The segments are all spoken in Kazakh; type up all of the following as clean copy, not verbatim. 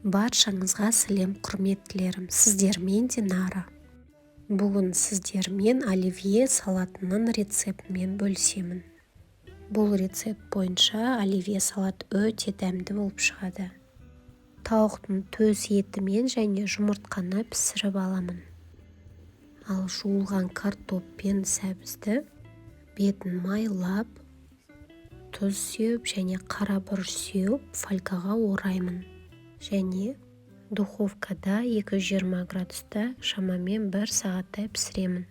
Баршаңызға сәлем, құрметтілерім. Сіздермен Динара. Бүгін сіздермен оливье салатының рецептімен бөлісемін. Бұл рецепт бойынша оливье салат өте дәмді болып шығады. Тауықтың төс етімен және жұмыртқаны пісіріп аламын. Ал жуылған картоп пен сәбізді бетін майлап, тұз сеуіп және қара бұрыш сеуіп фольгаға ораймын. Және духовкада 220 градуста шамамен 1 сағаттай пісіремін.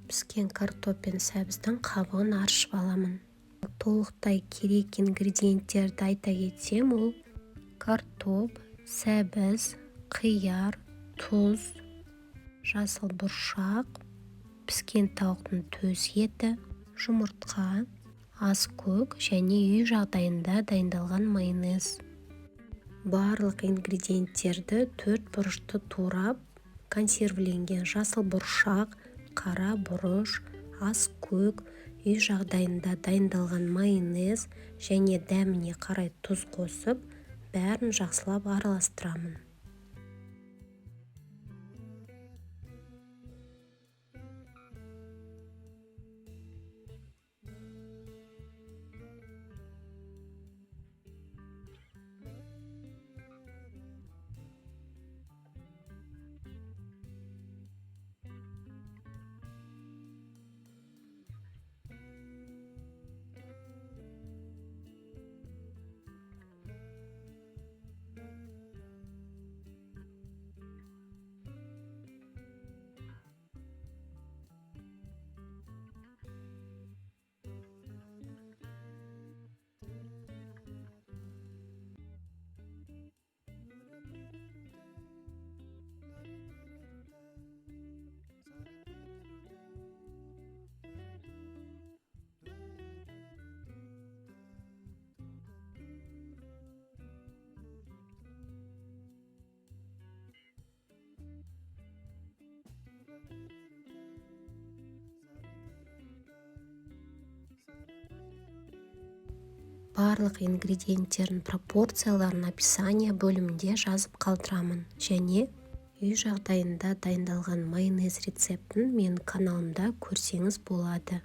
Піскен картоп пен сәбіздің қабығын аршып аламын. Толықтай керек ингредиенттерді айта кетсем, ол картоп, сәбіз, қияр, тұз, жасыл бұршақ, піскен тауықтың төс еті, жұмыртқа, аскөк және үй жағдайында дайындалған майонез. Барлық ингредиенттерді 4 бұрышты турап, консервіленген жасыл бұршақ, қара бұрыш, аскөк, үй жағдайында дайындалған майонез және дәміне қарай тұз қосып, бәрін жақсылап араластырамын. Барлық ингредиенттердің пропорцияларын описание бөлімінде жазып қалдырамын. Және үй жағдайында дайындалған майонез рецептін менің каналымда көрсеңіз болады.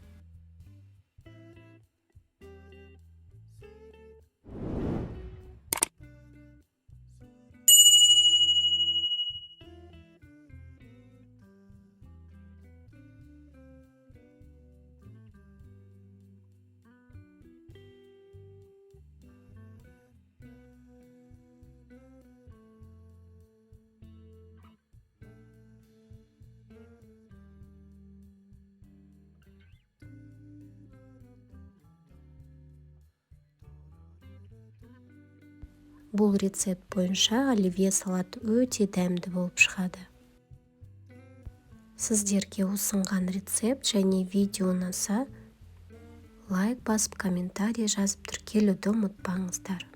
Бұл рецепт бойынша оливье салат өте дәмді болып шығады. Сіздерге ұсынған рецепт және видео ұнаса, лайк басып, комментарий жазып тіркелуді ұмытпаңыздар.